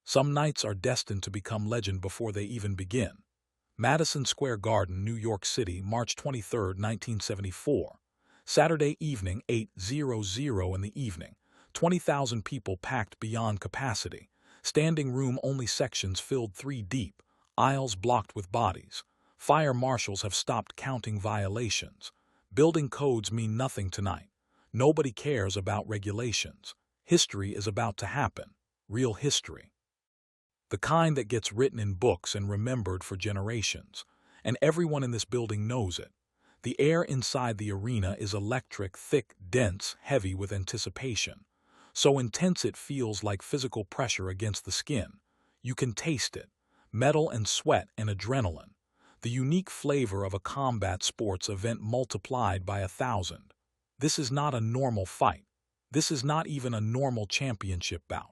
Some nights are destined to become legend before they even begin. Madison Square Garden, New York City, March 23, 1974. Saturday evening, 8:00 in the evening. 20,000 people packed beyond capacity. Standing room only sections filled 3 deep. Aisles blocked with bodies. Fire marshals have stopped counting violations. Building codes mean nothing tonight. Nobody cares about regulations. History is about to happen. Real history. The kind that gets written in books and remembered for generations. And everyone in this building knows it. The air inside the arena is electric, thick, dense, heavy with anticipation. So intense it feels like physical pressure against the skin. You can taste it. Metal and sweat and adrenaline. The unique flavor of a combat sports event multiplied by 1,000. This is not a normal fight. This is not even a normal championship bout.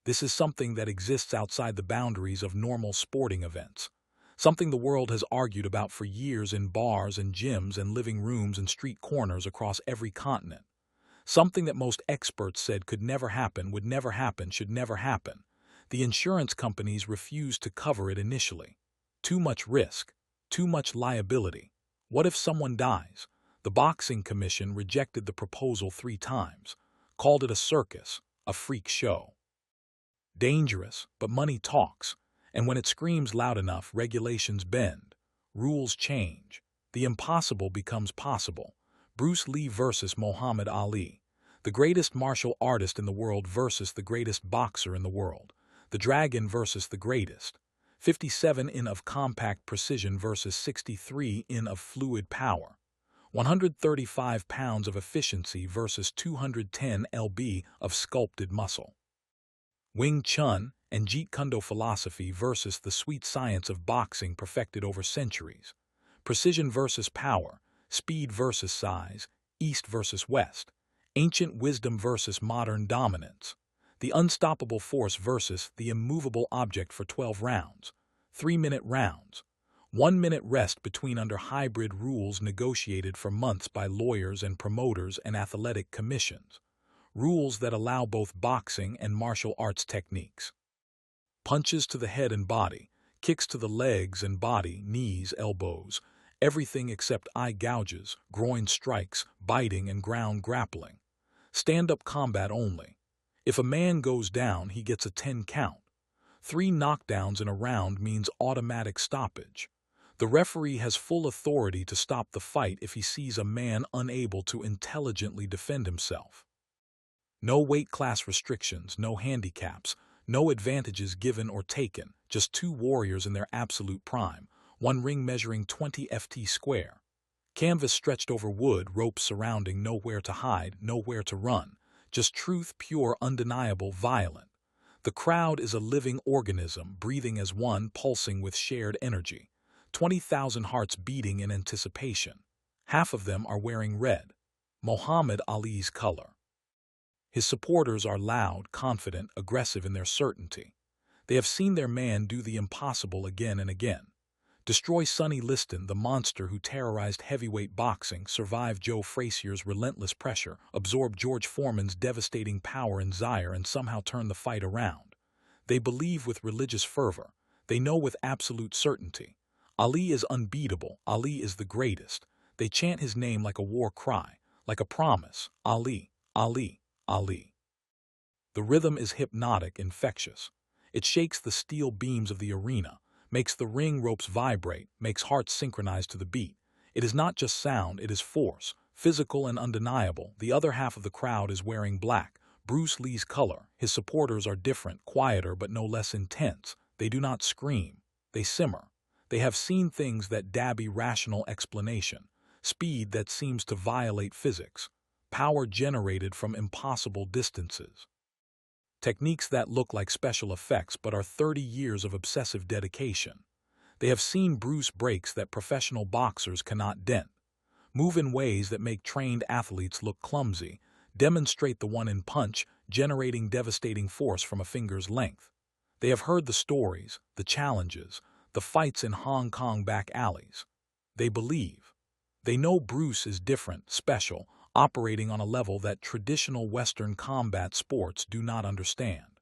This is something that exists outside the boundaries of normal sporting events. Something the world has argued about for years in bars and gyms and living rooms and street corners across every continent. Something that most experts said could never happen, would never happen, should never happen. The insurance companies refused to cover it initially. Too much risk. Too much liability. What if someone dies? The Boxing Commission rejected the proposal 3 times. Called it a circus, a freak show. Dangerous, but money talks, and when it screams loud enough, regulations bend, rules change, the impossible becomes possible. Bruce Lee versus Muhammad Ali, the greatest martial artist in the world versus the greatest boxer in the world, the dragon versus the greatest, 57 in of compact precision versus 63 in of fluid power, 135 pounds of efficiency versus 210 lb of sculpted muscle. Wing Chun and Jeet Kune Do philosophy versus the sweet science of boxing perfected over centuries. Precision versus power, speed versus size, east versus west. Ancient wisdom versus modern dominance. The unstoppable force versus the immovable object for 12 rounds. 3-minute rounds. 1-minute rest between under hybrid rules negotiated for months by lawyers and promoters and athletic commissions. Rules that allow both boxing and martial arts techniques. Punches to the head and body, kicks to the legs and body, knees, elbows, everything except eye gouges, groin strikes, biting and ground grappling. Stand-up combat only. If a man goes down, he gets a 10 count. 3 knockdowns in a round means automatic stoppage. The referee has full authority to stop the fight if he sees a man unable to intelligently defend himself. No weight class restrictions, no handicaps, no advantages given or taken, just 2 warriors in their absolute prime, 1 ring measuring 20 ft square. Canvas stretched over wood, ropes surrounding, nowhere to hide, nowhere to run, just truth, pure, undeniable, violent. The crowd is a living organism, breathing as one, pulsing with shared energy. 20,000 hearts beating in anticipation. Half of them are wearing red, Muhammad Ali's color. His supporters are loud, confident, aggressive in their certainty. They have seen their man do the impossible again and again. Destroy Sonny Liston, the monster who terrorized heavyweight boxing, survive Joe Frazier's relentless pressure, absorb George Foreman's devastating power in Zaire, and somehow turn the fight around. They believe with religious fervor. They know with absolute certainty. Ali is unbeatable. Ali is the greatest. They chant his name like a war cry, like a promise. Ali, Ali, Ali. The rhythm is hypnotic, infectious. It shakes the steel beams of the arena, makes the ring ropes vibrate, makes hearts synchronize to the beat. It is not just sound, it is force, physical and undeniable. The other half of the crowd is wearing black, Bruce Lee's color. His supporters are different, quieter but no less intense. They do not scream, they simmer. They have seen things that dabby rational explanation, speed that seems to violate physics, power generated from impossible distances. Techniques that look like special effects but are 30 years of obsessive dedication. They have seen Bruce breaks that professional boxers cannot dent, move in ways that make trained athletes look clumsy, demonstrate the one-in punch, generating devastating force from a finger's length. They have heard the stories, the challenges, the fights in Hong Kong back alleys. They believe. They know Bruce is different, special, operating on a level that traditional Western combat sports do not understand.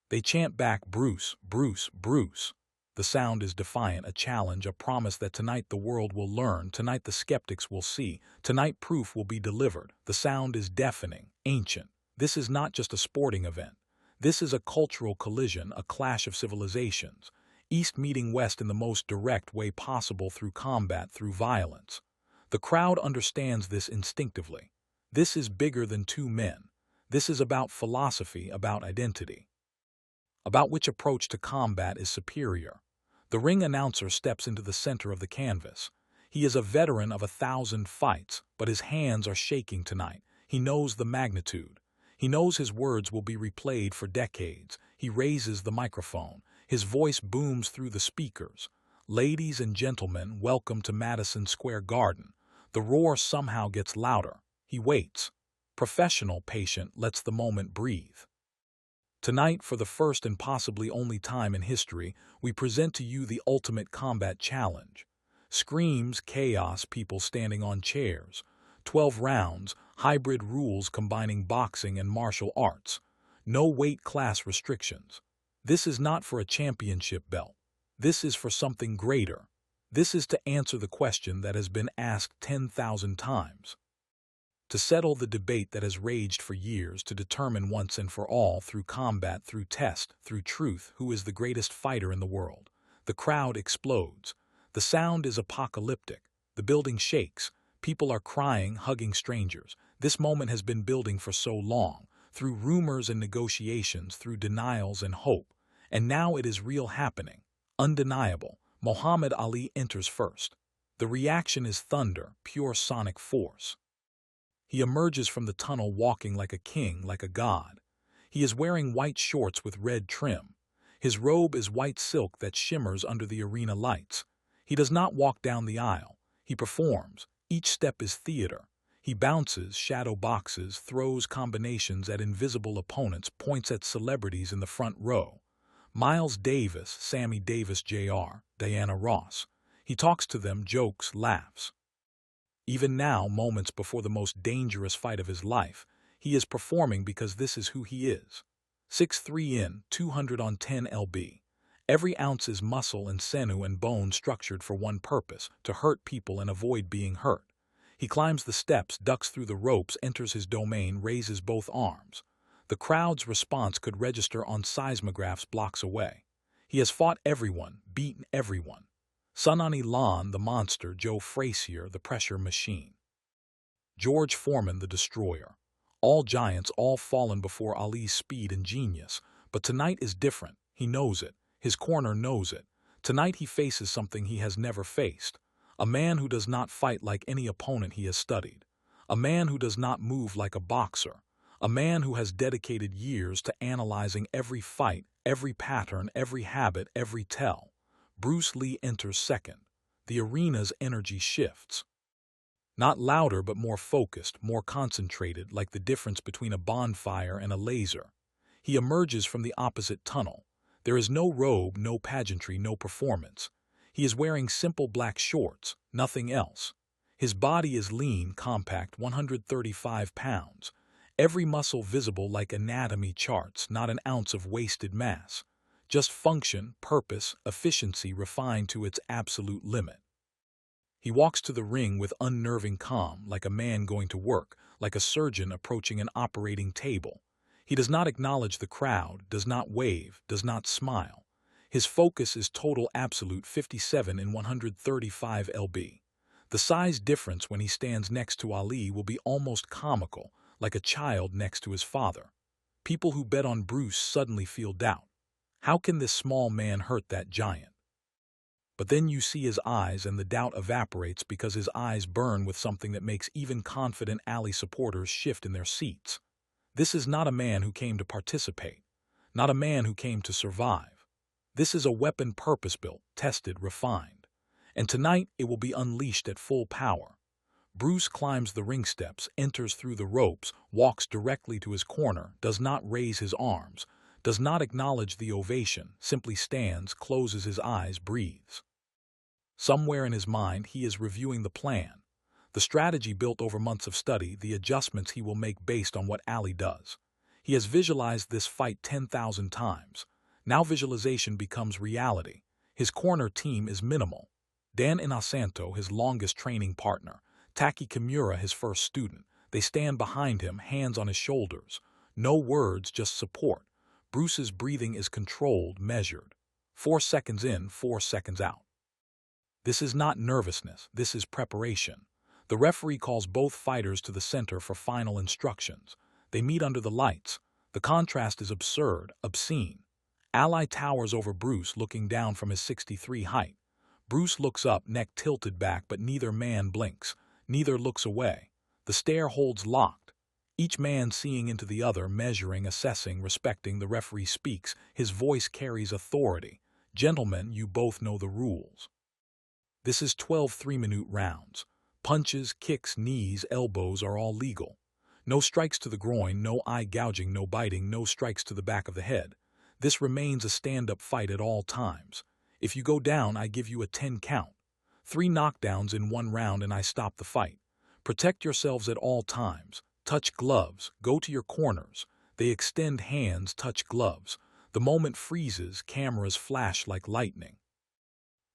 They chant back, "Bruce, Bruce, Bruce." The sound is defiant, a challenge, a promise that tonight the world will learn, tonight the skeptics will see, tonight proof will be delivered. The sound is deafening, ancient. This is not just a sporting event. This is a cultural collision, a clash of civilizations. East meeting West in the most direct way possible, through combat, through violence. The crowd understands this instinctively. This is bigger than two men. This is about philosophy, about identity, about which approach to combat is superior. The ring announcer steps into the center of the canvas. He is a veteran of 1,000 fights, but his hands are shaking tonight. He knows the magnitude. He knows his words will be replayed for decades. He raises the microphone. His voice booms through the speakers. "Ladies and gentlemen, welcome to Madison Square Garden." The roar somehow gets louder. He waits. Professional, patient, lets the moment breathe. Tonight, for the first and possibly only time in history, we present to you the ultimate combat challenge. Screams, chaos, people standing on chairs. 12 rounds, hybrid rules combining boxing and martial arts. No weight class restrictions. This is not for a championship belt. This is for something greater. This is to answer the question that has been asked 10,000 times. To settle the debate that has raged for years, to determine once and for all, through combat, through test, through truth, who is the greatest fighter in the world. The crowd explodes. The sound is apocalyptic. The building shakes. People are crying, hugging strangers. This moment has been building for so long, through rumors and negotiations, through denials and hope. And now it is real, happening. Undeniable. Muhammad Ali enters first. The reaction is thunder, pure sonic force. He emerges from the tunnel walking like a king, like a god. He is wearing white shorts with red trim. His robe is white silk that shimmers under the arena lights. He does not walk down the aisle. He performs. Each step is theater. He bounces, shadow boxes, throws combinations at invisible opponents, points at celebrities in the front row. Miles Davis, Sammy Davis Jr., Diana Ross. He talks to them, jokes, laughs. Even now, moments before the most dangerous fight of his life, he is performing because this is who he is. 6'3" in, 210 lb. Every ounce is muscle and sinew and bone, structured for one purpose: to hurt people and avoid being hurt. He climbs the steps, ducks through the ropes, enters his domain, raises both arms. The crowd's response could register on seismographs blocks away. He has fought everyone, beaten everyone. Sunani Lan, the monster; Joe Frazier, the pressure machine; George Foreman, the destroyer. All giants, all fallen before Ali's speed and genius. But tonight is different. He knows it. His corner knows it. Tonight he faces something he has never faced. A man who does not fight like any opponent he has studied. A man who does not move like a boxer. A man who has dedicated years to analyzing every fight, every pattern, every habit, every tell. Bruce Lee enters second. The arena's energy shifts. Not louder, but more focused, more concentrated, like the difference between a bonfire and a laser. He emerges from the opposite tunnel. There is no robe, no pageantry, no performance. He is wearing simple black shorts, nothing else. His body is lean, compact, 135 pounds. Every muscle visible like anatomy charts, not an ounce of wasted mass. Just function, purpose, efficiency refined to its absolute limit. He walks to the ring with unnerving calm, like a man going to work, like a surgeon approaching an operating table. He does not acknowledge the crowd, does not wave, does not smile. His focus is total, absolute, 57 in 135 lb. The size difference when he stands next to Ali will be almost comical, like a child next to his father. People who bet on Bruce suddenly feel doubt. How can this small man hurt that giant? But then you see his eyes, and the doubt evaporates because his eyes burn with something that makes even confident Ali supporters shift in their seats. This is not a man who came to participate, not a man who came to survive. This is a weapon purpose-built, tested, refined. And tonight it will be unleashed at full power. Bruce climbs the ring steps, enters through the ropes, walks directly to his corner, does not raise his arms, does not acknowledge the ovation, simply stands, closes his eyes, breathes. Somewhere in his mind he is reviewing the plan, the strategy built over months of study, the adjustments he will make based on what Ali does. He has visualized this fight 10,000 times. Now visualization becomes reality. His corner team is minimal. Dan Inosanto, his longest training partner. Taki Kimura, his first student. They stand behind him, hands on his shoulders. No words, just support. Bruce's breathing is controlled, measured. 4 seconds in, 4 seconds out. This is not nervousness, this is preparation. The referee calls both fighters to the center for final instructions. They meet under the lights. The contrast is absurd, obscene. Ally towers over Bruce, looking down from his 6'3" height. Bruce looks up, neck tilted back, but neither man blinks. Neither looks away. The stare holds locked. Each man seeing into the other, measuring, assessing, respecting. The referee speaks. His voice carries authority. Gentlemen, you both know the rules. This is 12 3-minute rounds. Punches, kicks, knees, elbows are all legal. No strikes to the groin, no eye gouging, no biting, no strikes to the back of the head. This remains a stand-up fight at all times. If you go down, I give you a 10 count. 3 knockdowns in 1 round and I stop the fight. Protect yourselves at all times. Touch gloves. Go to your corners. They extend hands, touch gloves. The moment freezes, cameras flash like lightning.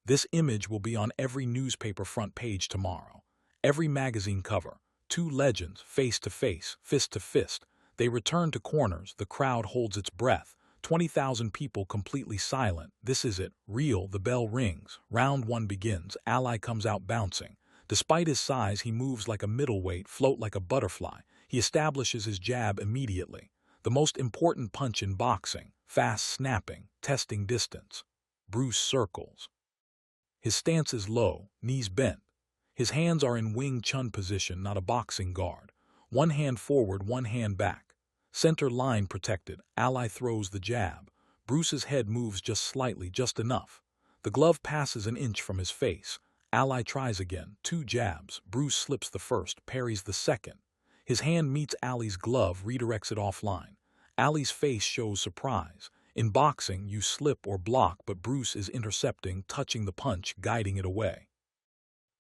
This image will be on every newspaper front page tomorrow. Every magazine cover. 2 legends, face to face, fist to fist. They return to corners. The crowd holds its breath. 20,000 people completely silent. This is it. Real. The bell rings. Round 1 begins. Ally comes out bouncing. Despite his size, he moves like a middleweight, float like a butterfly. He establishes his jab immediately. The most important punch in boxing. Fast snapping, testing distance. Bruce circles. His stance is low, knees bent. His hands are in Wing Chun position, not a boxing guard. 1 hand forward, 1 hand back. Center line protected. Ally throws the jab. Bruce's head moves just slightly, just enough. The glove passes an inch from his face. Ally tries again. 2 jabs. Bruce slips the first, parries the second. His hand meets Ali's glove, redirects it offline. Ali's face shows surprise. In boxing, you slip or block, but Bruce is intercepting, touching the punch, guiding it away.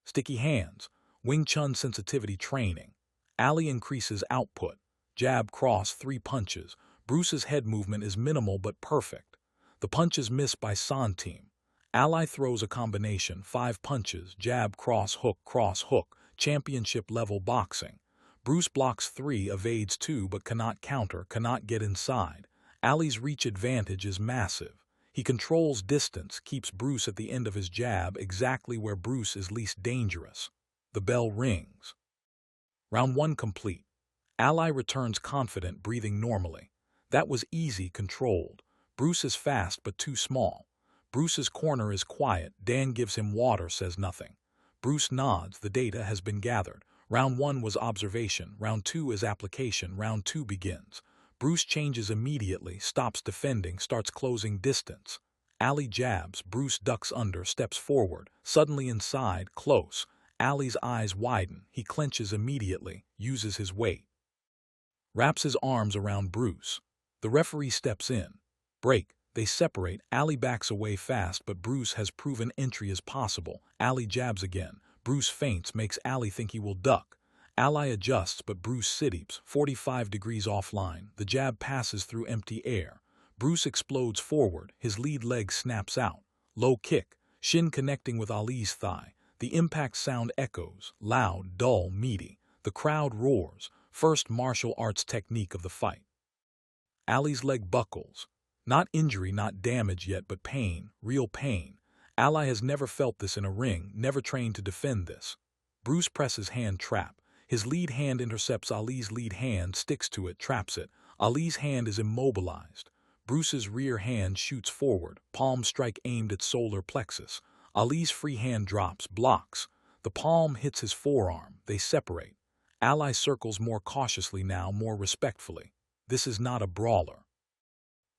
Sticky hands. Wing Chun sensitivity training. Ali increases output. Jab, cross, 3 punches. Bruce's head movement is minimal but perfect. The punches missed by San team. Ally throws a combination, 5 punches, jab, cross, hook, championship-level boxing. Bruce blocks 3, evades 2 but cannot counter, cannot get inside. Ali's reach advantage is massive. He controls distance, keeps Bruce at the end of his jab, exactly where Bruce is least dangerous. The bell rings. Round 1 complete. Ally returns confident, breathing normally. That was easy, controlled. Bruce is fast but too small. Bruce's corner is quiet. Dan gives him water, says nothing. Bruce nods. The data has been gathered. Round 1 was observation. Round 2 is application. Round 2 begins. Bruce changes immediately, stops defending, starts closing distance. Ali jabs. Bruce ducks under, steps forward. Suddenly inside, close. Ali's eyes widen. He clenches immediately, uses his weight. Wraps his arms around Bruce. The referee steps in. Break. They separate. Ali backs away fast, but Bruce has proven entry is possible. Ali jabs again. Bruce feints, makes Ali think he will duck. Ali adjusts, but Bruce sitties, 45 degrees offline. The jab passes through empty air. Bruce explodes forward. His lead leg snaps out. Low kick. Shin connecting with Ali's thigh. The impact sound echoes. Loud, dull, meaty. The crowd roars. First martial arts technique of the fight. Ali's leg buckles. Not injury, not damage yet, but pain, real pain. Ali has never felt this in a ring, never trained to defend this. Bruce presses hand trap. His lead hand intercepts Ali's lead hand, sticks to it, traps it. Ali's hand is immobilized. Bruce's rear hand shoots forward, palm strike aimed at solar plexus. Ali's free hand drops, blocks. The palm hits his forearm. They separate. Ali circles more cautiously now, more respectfully. This is not a brawler.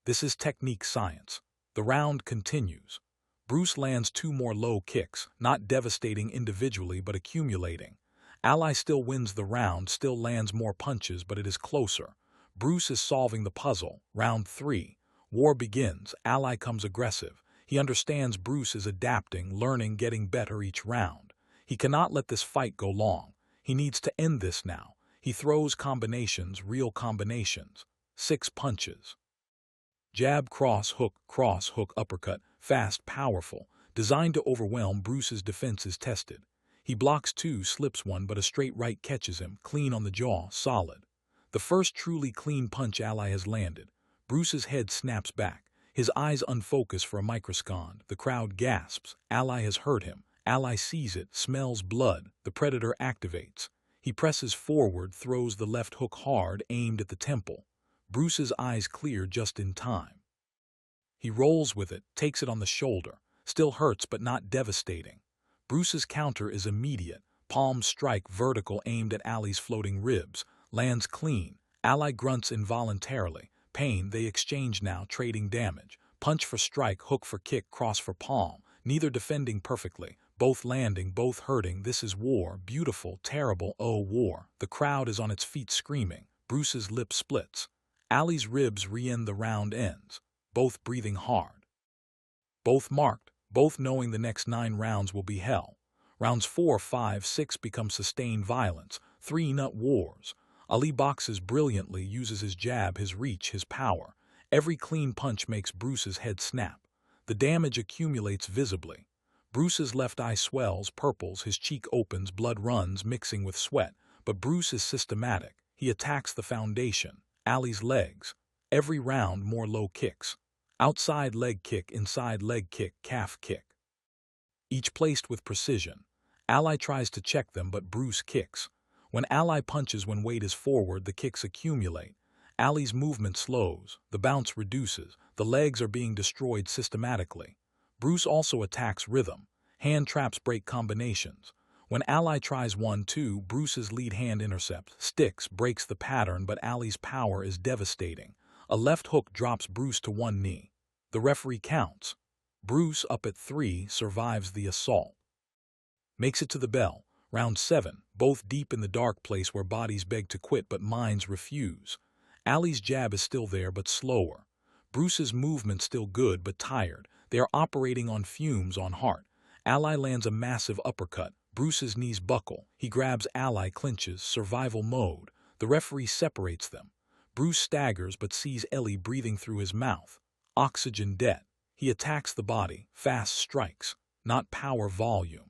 This is technique science. The round continues. Bruce lands 2 more low kicks, not devastating individually but accumulating. Ali still wins the round, still lands more punches, but it is closer. Bruce is solving the puzzle. Round 3. War begins. Ali comes aggressive. He understands Bruce is adapting, learning, getting better each round. He cannot let this fight go long. He needs to end this now. He throws combinations, real combinations. 6 punches. Jab, cross, hook, uppercut, fast, powerful, designed to overwhelm. Bruce's defense is tested. He blocks 2, slips 1, but a straight right catches him, clean on the jaw, solid. The first truly clean punch Ally has landed. Bruce's head snaps back, his eyes unfocused for a microsecond. The crowd gasps. Ally has hurt him. Ally sees it, smells blood. The predator activates. He presses forward, throws the left hook hard, aimed at the temple. Bruce's eyes clear just in time. He rolls with it, takes it on the shoulder. Still hurts but not devastating. Bruce's counter is immediate. Palm strike vertical aimed at Ally's floating ribs. Lands clean. Ally grunts involuntarily. Pain, they exchange now, trading damage. Punch for strike, hook for kick, cross for palm. Neither defending perfectly. Both landing, both hurting. This is war. Beautiful, terrible, oh war. The crowd is on its feet screaming. Bruce's lip splits. Ally's ribs re-end, the round ends. Both breathing hard. Both marked, both knowing the next 9 rounds will be hell. Rounds 4, 5, 6 become sustained violence. 3 nut wars. Ali boxes brilliantly, uses his jab, his reach, his power. Every clean punch makes Bruce's head snap. The damage accumulates visibly. Bruce's left eye swells, purples, his cheek opens, blood runs, mixing with sweat. But Bruce is systematic. He attacks the foundation. Ally's legs. Every round, more low kicks. Outside leg kick, inside leg kick, calf kick. Each placed with precision. Ally tries to check them, but Bruce kicks. When Ally punches when weight is forward, the kicks accumulate. Ally's movement slows, the bounce reduces, the legs are being destroyed systematically. Bruce also attacks rhythm. Hand traps break combinations. When Ally tries 1-2, Bruce's lead hand intercepts, sticks, breaks the pattern, but Ally's power is devastating. A left hook drops Bruce to 1 knee. The referee counts. Bruce, up at 3, survives the assault. Makes it to the bell. Round 7, both deep in the dark place where bodies beg to quit but minds refuse. Ally's jab is still there but slower. Bruce's movement still good but tired. They are operating on fumes, on heart. Ally lands a massive uppercut. Bruce's knees buckle. He grabs Ally, clinches, survival mode. The referee separates them. Bruce staggers but sees Ellie breathing through his mouth. Oxygen debt. He attacks the body, fast strikes, not power, volume.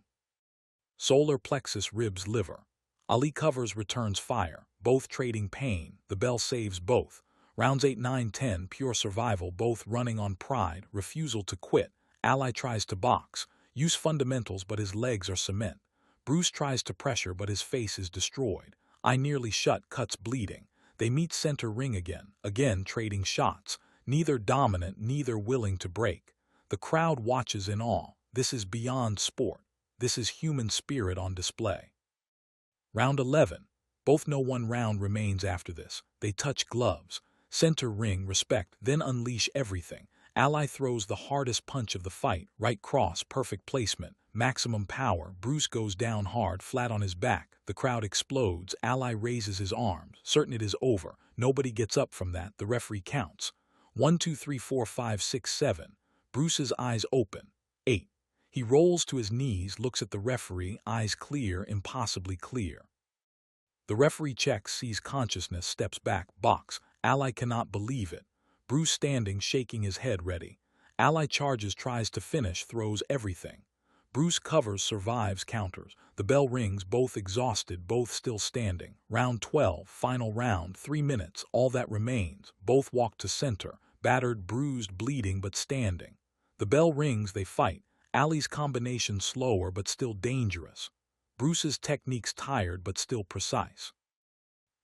Solar plexus, ribs, liver. Ali covers, returns fire, both trading pain. The bell saves both. Rounds 8, 9, 10, pure survival, both running on pride, refusal to quit. Ally tries to box, use fundamentals, but his legs are cement. Bruce tries to pressure, but his face is destroyed. Eye nearly shut, cuts bleeding. They meet center ring again trading shots. Neither dominant, neither willing to break. The crowd watches in awe. This is beyond sport. This is human spirit on display. Round 11. Both know 1 round remains after this. They touch gloves. Center ring, respect, then unleash everything. Ally throws the hardest punch of the fight. Right cross, perfect placement, maximum power. Bruce goes down hard, flat on his back. The crowd explodes. Ally raises his arms, certain it is over. Nobody gets up from that. The referee counts. 1, 2, 3, 4, 5, 6, 7. Bruce's eyes open. 8. He rolls to his knees, looks at the referee, eyes clear, impossibly clear. The referee checks, sees consciousness, steps back, box. Ally cannot believe it. Bruce standing, shaking his head, ready. Ally charges, tries to finish, throws everything. Bruce covers, survives, counters. The bell rings, both exhausted, both still standing. Round 12, final round, 3 minutes, all that remains. Both walk to center, battered, bruised, bleeding, but standing. The bell rings, they fight. Ally's combination slower, but still dangerous. Bruce's techniques tired, but still precise.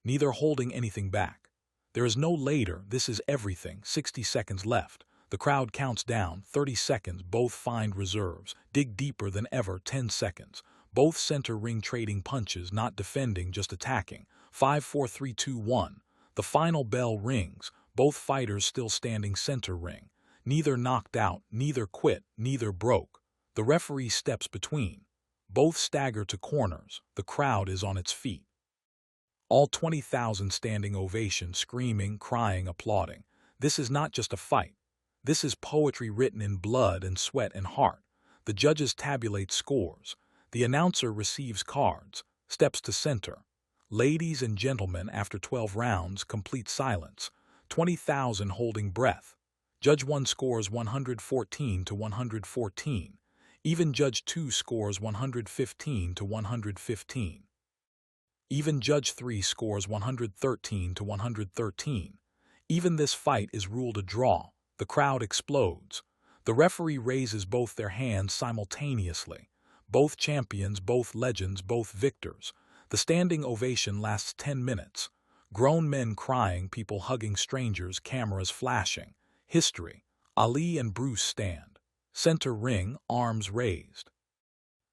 Neither holding anything back. There is no later, this is everything. 60 seconds left. The crowd counts down, 30 seconds, both find reserves, dig deeper than ever, 10 seconds. Both center ring trading punches, not defending, just attacking. 5, 4, 3, 2, 1. The final bell rings, both fighters still standing center ring. Neither knocked out, neither quit, neither broke. The referee steps between. Both stagger to corners, the crowd is on its feet. All 20,000 standing ovation, screaming, crying, applauding. This is not just a fight. This is poetry written in blood and sweat and heart. The judges tabulate scores. The announcer receives cards, steps to center. Ladies and gentlemen, after 12 rounds, complete silence. 20,000 holding breath. Judge 1 scores 114 to 114. Even Judge 2 scores 115 to 115. Even Judge 3 scores 113 to 113. Even this fight is ruled a draw. The crowd explodes. The referee raises both their hands simultaneously. Both champions, both legends, both victors. The standing ovation lasts 10 minutes. Grown men crying, people hugging strangers, cameras flashing. History. Ali and Bruce stand. Center ring, arms raised.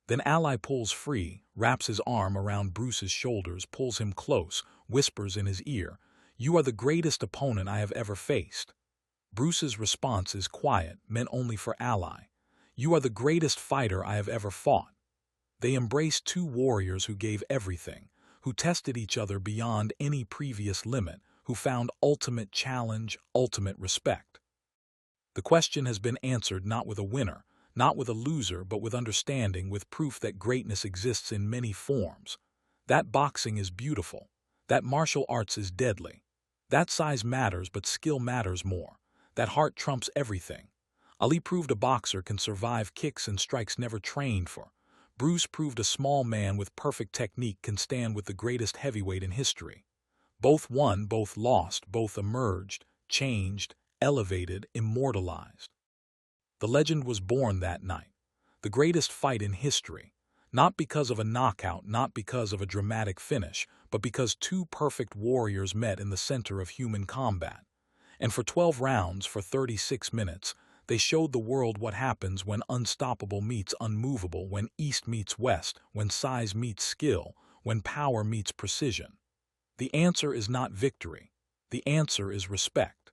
Then Ali pulls free, wraps his arm around Bruce's shoulders, pulls him close, whispers in his ear, "You are the greatest opponent I have ever faced." Bruce's response is quiet, meant only for Ali. "You are the greatest fighter I have ever fought." They embrace two warriors who gave everything, who tested each other beyond any previous limit, who found ultimate challenge, ultimate respect. The question has been answered not with a winner, not with a loser, but with understanding, with proof that greatness exists in many forms. That boxing is beautiful. That martial arts is deadly. That size matters, but skill matters more. That heart trumps everything. Ali proved a boxer can survive kicks and strikes never trained for. Bruce proved a small man with perfect technique can stand with the greatest heavyweight in history. Both won, both lost, both emerged, changed, elevated, immortalized. The legend was born that night. The greatest fight in history. Not because of a knockout, not because of a dramatic finish, but because two perfect warriors met in the center of human combat. And for 12 rounds, for 36 minutes, they showed the world what happens when unstoppable meets unmovable, when East meets West, when size meets skill, when power meets precision. The answer is not victory. The answer is respect.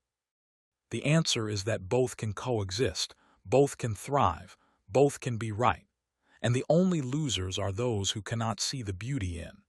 The answer is that both can coexist, both can thrive, both can be right. And the only losers are those who cannot see the beauty in,